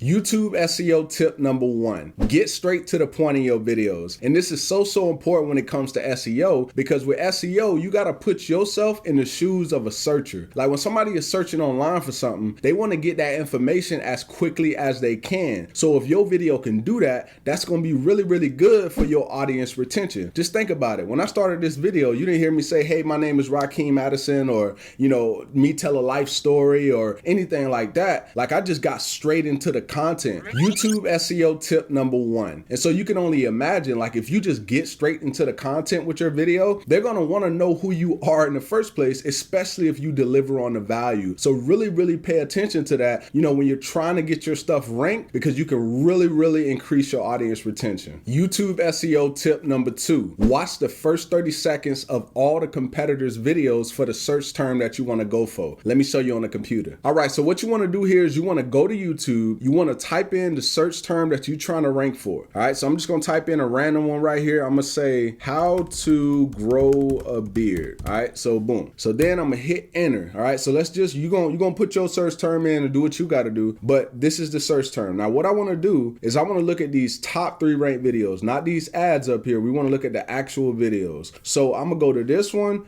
YouTube SEO tip number 1, get straight to the point in your videos. And this is so important when it comes to SEO, because with SEO, you got to put yourself in the shoes of a searcher. Like when somebody is searching online for something, they want to get that information as quickly as they can. So if your video can do that, that's going to be really good for your audience retention. Just think about it. When I started this video, you didn't hear me say, hey, my name is Rakeem Addison, or, me tell a life story or anything like that. Like I just got straight into the content. YouTube SEO tip number 1. And so you can only imagine, like if you just get straight into the content with your video, they're going to want to know who you are in the first place, especially if you deliver on the value. So really pay attention to that, when you're trying to get your stuff ranked, because you can really increase your audience retention. YouTube SEO tip number 2, watch the first 30 seconds of all the competitors' videos for the search term that you want to go for. Let me show you on the computer. All right, so what you want to do here is you want to go to YouTube, you want to type in the search term that you're trying to rank for. All right, so I'm just going to type in a random one right here. I'm going to say how to grow a beard. All right, so boom. So then I'm going to hit enter. All right, so let's just, you're going to put your search term in and do what you got to do, but this is the search term. Now, what I want to do is I want to look at these top 3 ranked videos, not these ads up here. We want to look at the actual videos. So I'm going to go to this one,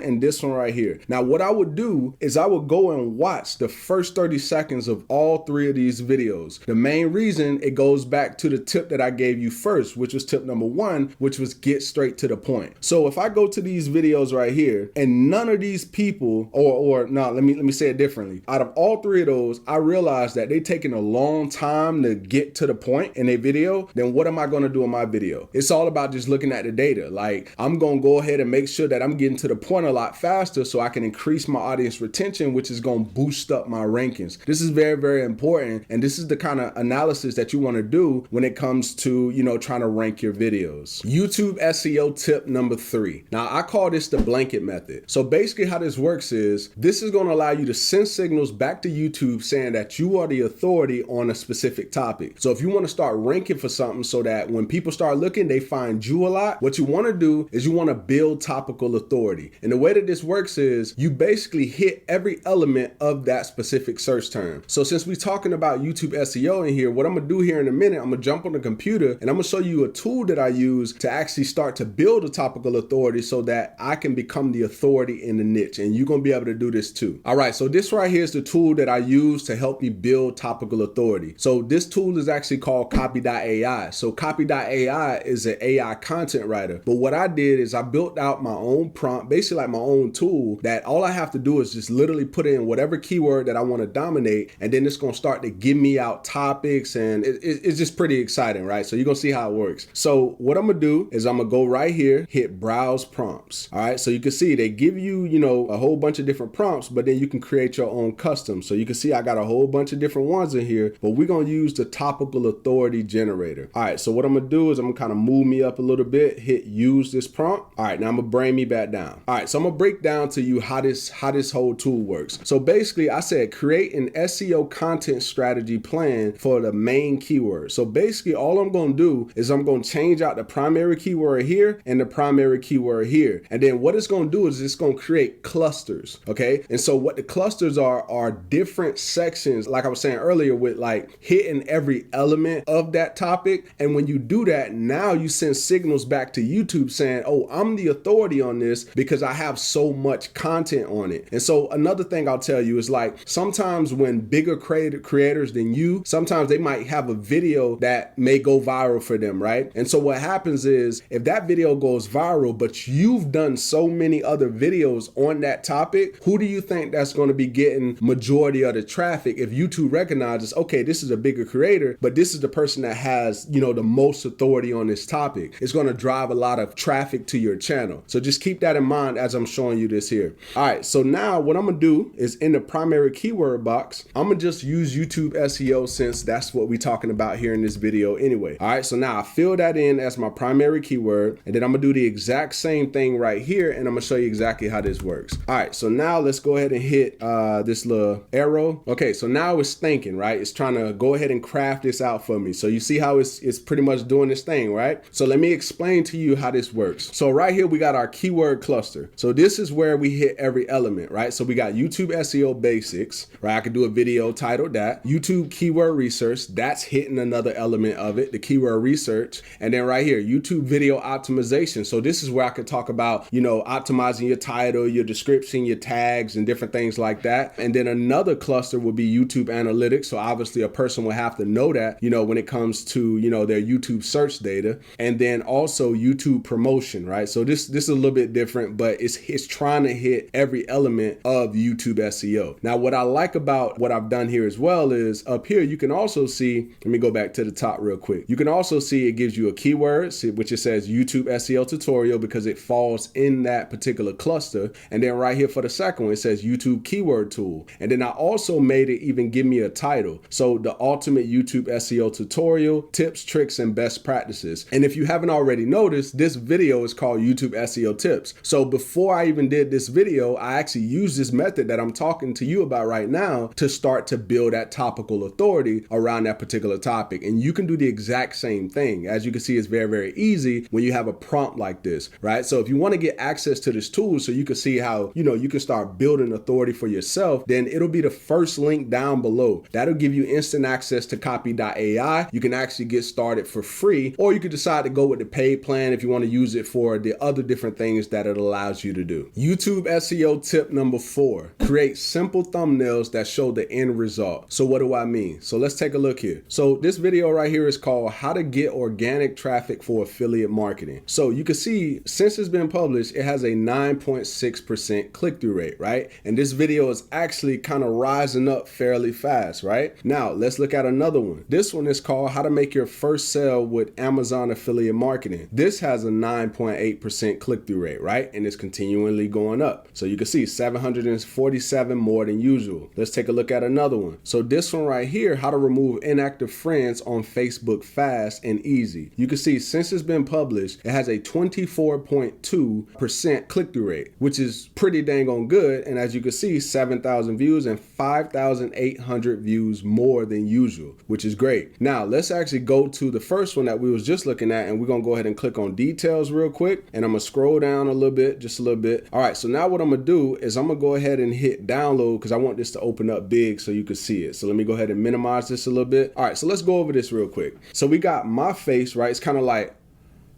and this one right here. Now, what I would do is I would go and watch the first 30 seconds of all 3 of these videos. The main reason, it goes back to the tip that I gave you first, which was tip number 1, which was get straight to the point. So if I go to these videos right here and none of these people, or no, let me say it differently. Out of all 3 of those, I realized that they taking a long time to get to the point in a video, then what am I going to do in my video? It's all about just looking at the data. Like I'm going to go ahead and make sure that I'm getting to the point a lot faster so I can increase my audience retention, which is going to boost up my rankings. This is very important. And this is the kind of analysis that you want to do when it comes to, trying to rank your videos. YouTube SEO tip number 3. Now I call this the blanket method. So basically how this works is this is going to allow you to send signals back to YouTube saying that you are the authority on a specific topic. So if you want to start ranking for something so that when people start looking, they find you a lot, what you want to do is you want to build topical authority. And the way that this works is you basically hit every element of that specific search term. So since we're talking about YouTube SEO in here, what I'm going to do here in a minute, I'm going to jump on the computer and I'm going to show you a tool that I use to actually start to build a topical authority so that I can become the authority in the niche. And you're going to be able to do this too. All right, so this right here is the tool that I use to help me build topical authority. So this tool is actually called copy.ai. So copy.ai is an AI content writer. But what I did is I built out my own prompt, basically like my own tool, that all I have to do is just literally put in whatever keyword that I want to dominate, and then it's going to start to give me out topics, and it's just pretty exciting, right? So you're going to see how it works. So what I'm going to do is I'm going to go right here, hit browse prompts. All right, so you can see they give you, a whole bunch of different prompts, but then you can create your own custom. So you can see I got a whole bunch of different ones in here, but we're going to use the topical authority generator. All right, so what I'm going to do is I'm going to kind of move me up a little bit, hit use this prompt. All right, now I'm going to bring me back down. All right, so I'm going to break down to you how this whole tool works. So basically I said create an SEO content strategy plan for the main keyword. So basically all I'm going to do is I'm going to change out the primary keyword here and the primary keyword here. And then what it's going to do is it's going to create clusters. Okay. And so what the clusters are different sections, like I was saying earlier, with like hitting every element of that topic. And when you do that, now you send signals back to YouTube saying, oh, I'm the authority on this because I have so much content on it. And so another thing I'll tell you is like sometimes when bigger creators than you, sometimes they might have a video that may go viral for them, right? And so what happens is if that video goes viral, but you've done so many other videos on that topic, who do you think that's going to be getting majority of the traffic if YouTube recognizes, okay, this is a bigger creator, but this is the person that has, the most authority on this topic? It's going to drive a lot of traffic to your channel. So just keep that in mind as I'm showing you this here. All right, so now what I'm going to do is in the primary keyword box, I'm going to just use YouTube SEO since that's what we're talking about here in this video anyway. All right, so now I fill that in as my primary keyword, and then I'm going to do the exact same thing right here, and I'm going to show you exactly how this works. All right, so now let's go ahead and hit this little arrow. Okay, so now it's thinking, right? It's trying to go ahead and craft this out for me. So you see how it's pretty much doing this thing, right? So let me explain to you how this works. So right here, we got our keyword cluster. So this is where we hit every element, right? So we got YouTube SEO basics, right? I could do a video titled that. YouTube YouTube keyword research, that's hitting another element of it, the keyword research. And then right here, YouTube video optimization. So this is where I could talk about, optimizing your title, your description, your tags, and different things like that. And then another cluster will be YouTube analytics. So obviously a person will have to know that, when it comes to, their YouTube search data. And then also YouTube promotion, right? So this is a little bit different, but it's trying to hit every element of YouTube SEO. Now, what I like about what I've done here as well is up here, you can also see, let me go back to the top real quick. You can also see it gives you a keyword, which it says YouTube SEO tutorial because it falls in that particular cluster. And then right here for the second one, it says YouTube keyword tool. And then I also made it even give me a title. So the ultimate YouTube SEO tutorial, tips, tricks, and best practices. And if you haven't already noticed, this video is called YouTube SEO tips. So before I even did this video, I actually used this method that I'm talking to you about right now to start to build that topical authority around that particular topic. And you can do the exact same thing. As you can see, it's very, very easy when you have a prompt like this, right? So if you want to get access to this tool so you can see how, you can start building authority for yourself, then it'll be the first link down below. That'll give you instant access to copy.ai. You can actually get started for free, or you could decide to go with the paid plan if you want to use it for the other different things that it allows you to do. YouTube SEO tip number 4, create simple thumbnails that show the end result. So what do I mean? So let's take a look here. So this video right here is called how to get organic traffic for affiliate marketing. So you can see since it's been published, it has a 9.6% click-through rate, right? And this video is actually kind of rising up fairly fast, right? Now let's look at another one. This one is called how to make your first sale with Amazon affiliate marketing. This has a 9.8% click-through rate, right? And it's continually going up. So you can see 747 more than usual. Let's take a look at another one. So this one right here, how to remove inactive friends on Facebook fast and easy. You can see since it's been published, it has a 24.2% click-through rate, which is pretty dang on good. And as you can see, 7,000 views and 5,800 views more than usual, which is great. Now let's actually go to the first one that we was just looking at, and we're gonna go ahead and click on details real quick. And I'm gonna scroll down a little bit, just a little bit. All right, so now what I'm gonna do is I'm gonna go ahead and hit download because I want this to open up big so you can see it. So let me go ahead and minimize this a little bit. All right, so let's go over this real quick. So we got my face, right? It's kind of like,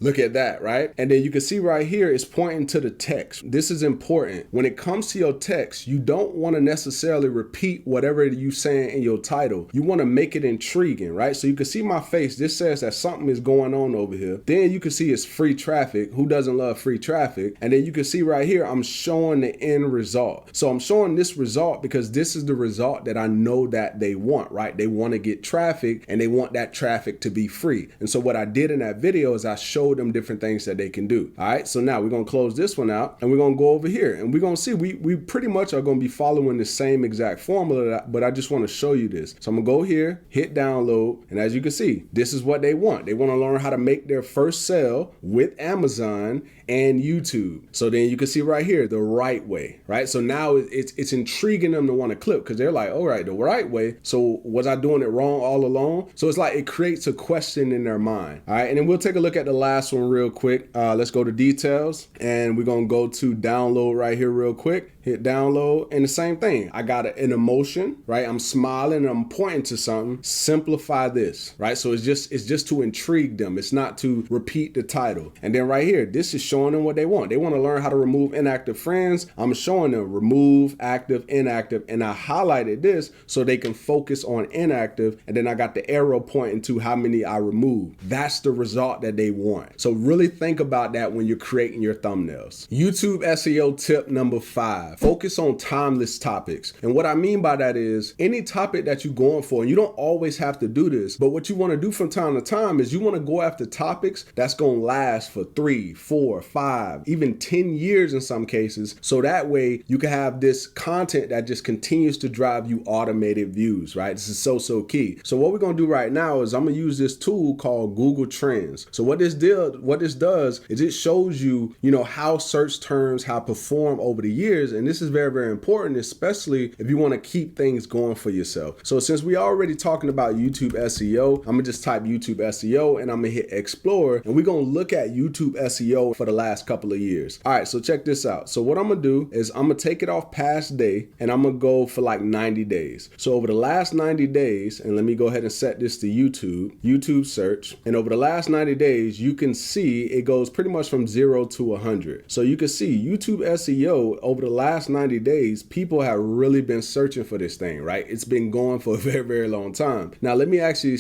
look at that, right? And then you can see right here, it's pointing to the text. This is important. When it comes to your text, you don't want to necessarily repeat whatever you're saying in your title. You want to make it intriguing, right? So you can see my face. This says that something is going on over here. Then you can see it's free traffic. Who doesn't love free traffic? And then you can see right here, I'm showing the end result. So I'm showing this result because this is the result that I know that they want, right? They want to get traffic and they want that traffic to be free. And so what I did in that video is I showed them different things that they can do. All right, so now we're gonna close this one out and we're gonna go over here and we're gonna see we pretty much are gonna be following the same exact formula, but I just want to show you this. So I'm gonna go here, hit download, and as you can see, this is what they want. They want to learn how to make their first sale with Amazon and YouTube. So then you can see right here, the right way, right? So now it's intriguing them to want to click because they're like, all right, the right way. So was I doing it wrong all along? So it's like it creates a question in their mind. All right, and then we'll take a look at the last one real quick. Let's go to details and we're gonna go to download right here real quick. Hit download, and the same thing. I got an emotion, right? I'm smiling and I'm pointing to something. Simplify this, right? So it's just to intrigue them. It's not to repeat the title. And then right here, this is showing them what they want. They want to learn how to remove inactive friends. I'm showing them remove, active, inactive, and I highlighted this so they can focus on inactive. And then I got the arrow pointing to how many I removed. That's the result that they want. So really think about that when you're creating your thumbnails. YouTube SEO tip number 5. Focus on timeless topics. And what I mean by that is any topic that you're going for, and you don't always have to do this, but what you want to do from time to time is you want to go after topics that's going to last for 3, 4, 5, even 10 years in some cases. So that way you can have this content that just continues to drive you automated views, right? This is so key. So what we're going to do right now is I'm going to use this tool called Google Trends. So what this does is it shows you, how search terms have performed over the years. And this is very, very important, especially if you want to keep things going for yourself. So since we already talking about YouTube SEO, I'm gonna just type YouTube SEO and I'm gonna hit explore, and we're gonna look at YouTube SEO for the last couple of years. All right, so check this out. So what I'm gonna do is I'm gonna take it off past day and I'm gonna go for like 90 days. So over the last 90 days, and let me go ahead and set this to YouTube search. And over the last 90 days, you can see it goes pretty much from 0 to 100. So you can see YouTube SEO over the last 90 days, people have really been searching for this thing, right? It's been going for a very, very long time. Now, let me actually,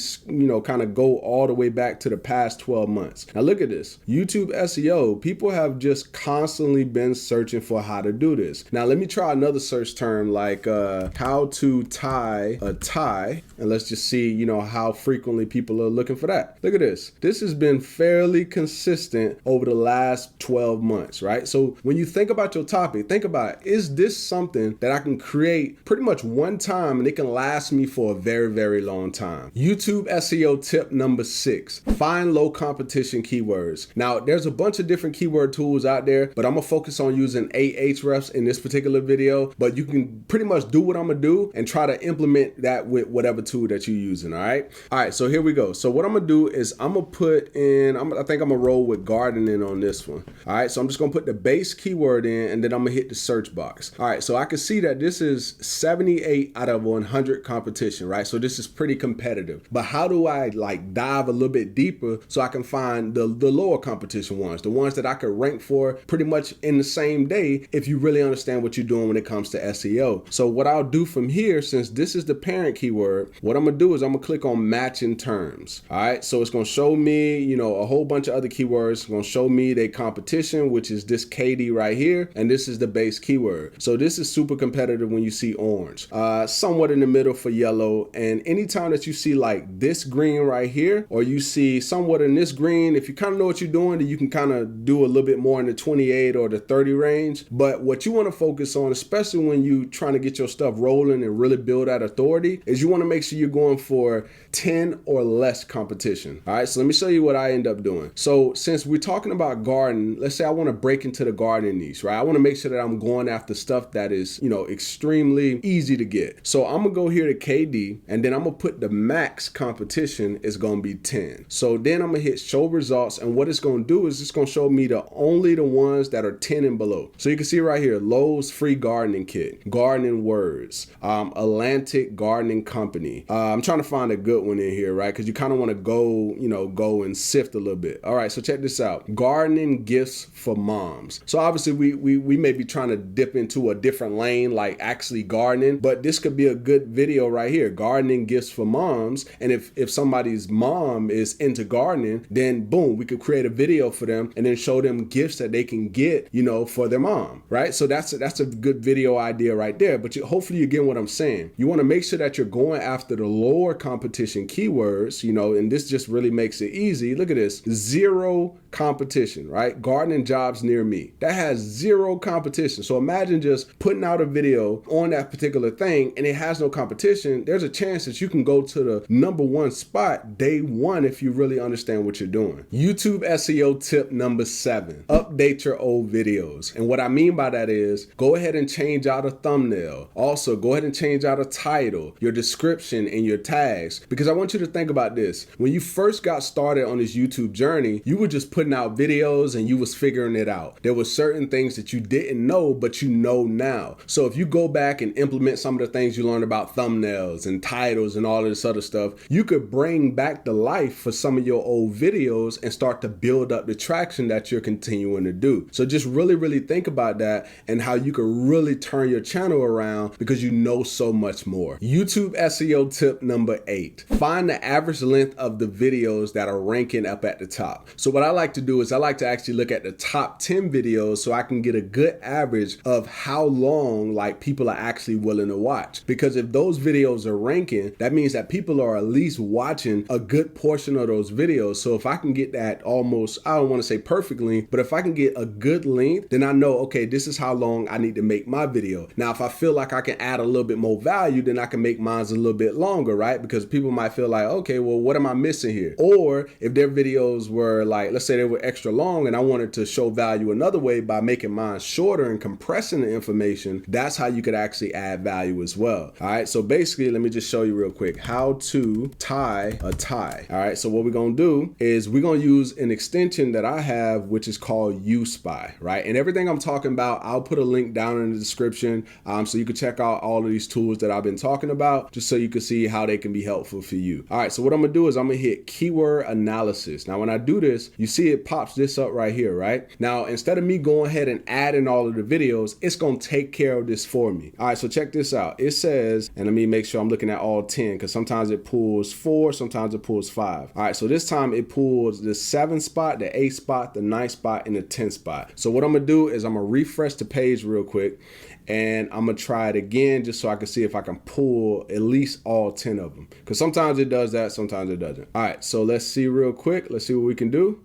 kind of go all the way back to the past 12 months. Now, look at this. YouTube SEO, people have just constantly been searching for how to do this. Now, let me try another search term like how to tie a tie. And let's just see, how frequently people are looking for that. Look at this. This has been fairly consistent over the last 12 months, right? So when you think about your topic, think about it. Is this something that I can create pretty much one time and it can last me for a very, very long time? YouTube SEO tip number 6, find low competition keywords. Now, there's a bunch of different keyword tools out there, but I'm gonna focus on using Ahrefs in this particular video, but you can pretty much do what I'm gonna do and try to implement that with whatever tool that you're using, all right? All right, so here we go. So what I'm gonna do is I'm gonna put in, I think I'm gonna roll with gardening on this one. All right, so I'm just gonna put the base keyword in and then I'm gonna hit the search box. All right, so I can see that this is 78 out of 100 competition, right? So this is pretty competitive. But how do I like dive a little bit deeper so I can find the lower competition ones, the ones that I could rank for pretty much in the same day if you really understand what you're doing when it comes to SEO. So what I'll do from here, since this is the parent keyword, what I'm gonna do is I'm gonna click on matching terms. All right, so it's gonna show me, a whole bunch of other keywords. It's gonna show me their competition, which is this KD right here, and this is the base keyword. So this is super competitive when you see orange, somewhat in the middle for yellow, and anytime that you see like this green right here, or you see somewhat in this green, if you kind of know what you're doing, then you can kind of do a little bit more in the 28 or the 30 range. But what you want to focus on, especially when you trying to get your stuff rolling and really build that authority, is you want to make sure you're going for 10 or less competition. All right, so let me show you what I end up doing. So since we're talking about garden, let's say I want to break into the garden niche, right? I want to make sure that I'm going after stuff that is, extremely easy to get. So I'm gonna go here to KD, and then I'm gonna put the max competition is gonna be 10. So then I'm gonna hit show results, and what it's gonna do is it's gonna show me only the ones that are 10 and below. So you can see right here, Lowe's free gardening kit, gardening words, Atlantic gardening company. I'm trying to find a good one in here, right? Because you kind of want to go and sift a little bit. All right, so check this out. Gardening gifts for moms. So obviously we may be trying to dip into a different lane, like actually gardening, but this could be a good video right here. Gardening gifts for moms. And if somebody's mom is into gardening, then boom, we could create a video for them and then show them gifts that they can get, for their mom, right? So that's a good video idea right there. But hopefully you're getting what I'm saying. You want to make sure that you're going after the lower competition keywords, and this just really makes it easy. Look at this, 0 competition, right? Gardening jobs near me. That has 0 competition. So imagine just putting out a video on that particular thing and it has no competition. There's a chance that you can go to the number 1 spot day 1 if you really understand what you're doing. YouTube SEO tip number 7, update your old videos. And what I mean by that is go ahead and change out a thumbnail. Also, go ahead and change out a title, your description, and your tags. Because I want you to think about this. When you first got started on this YouTube journey, you were just putting out videos and you was figuring it out. There were certain things that you didn't know, but you know now. So if you go back and implement some of the things you learned about thumbnails and titles and all of this other stuff, you could bring back to life for some of your old videos and start to build up the traction that you're continuing to do. So just really, really think about that and how you can really turn your channel around because you know so much more. YouTube SEO tip number 8, find the average length of the videos that are ranking up at the top. So what I like to do is I like to actually look at the top 10 videos so I can get a good average of how long like people are actually willing to watch. Because if those videos are ranking, that means that people are at least watching a good portion of those videos. So if I can get that almost, I don't want to say perfectly, but if I can get a good length, then I know, okay, this is how long I need to make my video. Now, if I feel like I can add a little bit more value, then I can make mine a little bit longer, right? Because people might feel like, okay, well, what am I missing here? Or if their videos were like, let's say they were extra long and I wanted to show value another way by making mine shorter and compressed compressing the information, that's how you could actually add value as well. All right, so basically, let me just show you real quick how to tie a tie. All right, so what we're gonna do is we're gonna use an extension that I have, which is called USpy, right? And everything I'm talking about, I'll put a link down in the description so you can check out all of these tools that I've been talking about, just so you can see how they can be helpful for you. All right, so what I'm gonna do is I'm gonna hit keyword analysis. Now, when I do this, you see it pops this up right here, right? Now, instead of me going ahead and adding all of the videos, it's gonna take care of this for me. All right, so check this out. It says, and let me make sure I'm looking at all 10, because sometimes it pulls 4, sometimes it pulls 5. All right, so this time it pulls the 7 spot, the 8 spot, the 9 spot, and the 10 spot. So what I'm gonna do is I'm gonna refresh the page real quick, and I'm gonna try it again just so I can see if I can pull at least all 10 of them, because sometimes it does that, sometimes it doesn't. All right, so let's see real quick. Let's see what we can do.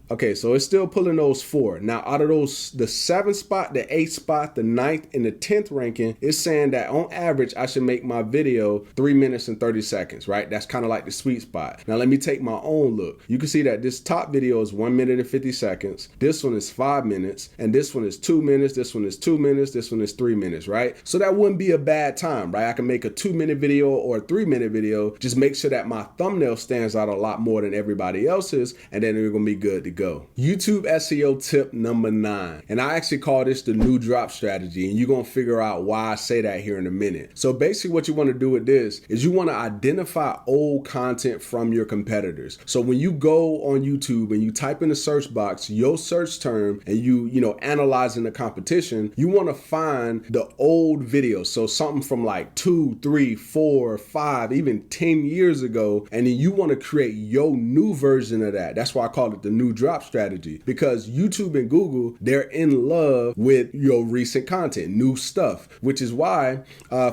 Okay, so it's still pulling those 4. Now, out of those, the 7 spot, the 8 spot, the 9th, and the 10th ranking, it's saying that on average, I should make my video 3 minutes and 30 seconds, right? That's kind of like the sweet spot. Now, let me take my own look. You can see that this top video is 1 minute and 50 seconds. This one is 5 minutes, and this one is 2 minutes. This one is 2 minutes. This one is 3 minutes, right? So that wouldn't be a bad time, right? I can make a 2-minute video or a 3-minute video. Just make sure that my thumbnail stands out a lot more than everybody else's, and then we're gonna be good to go. YouTube SEO tip number 9. And I actually call this the new drop strategy, and you're gonna figure out why I say that here in a minute. So basically what you wanna do with this is you wanna identify old content from your competitors. So when you go on YouTube and you type in the search box, your search term, and you analyzing the competition, you wanna find the old videos. So something from like 2, 3, 4, 5, even 10 years ago, and then you wanna create your new version of that. That's why I call it the new drop strategy, because YouTube and Google, they're in love with your recent content, new stuff, which is why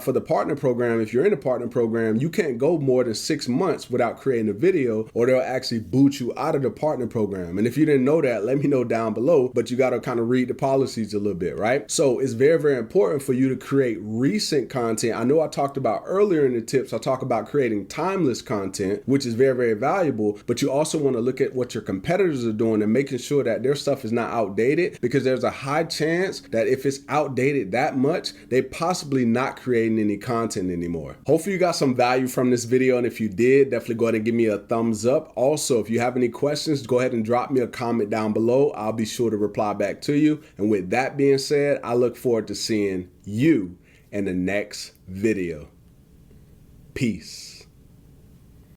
for the partner program, if you're in a partner program, you can't go more than 6 months without creating a video, or they'll actually boot you out of the partner program. And if you didn't know that, let me know down below, but you got to kind of read the policies a little bit, right? So it's very, very important for you to create recent content. I know I talked about earlier in the tips, I talk about creating timeless content, which is very, very valuable, but you also want to look at what your competitors are doing and making sure that their stuff is not outdated, because there's a high chance that if it's outdated that much, they possibly not creating any content anymore. Hopefully you got some value from this video, and if you did, definitely go ahead and give me a thumbs up. Also, if you have any questions, go ahead and drop me a comment down below. I'll be sure to reply back to you. And with that being said, I look forward to seeing you in the next video. Peace.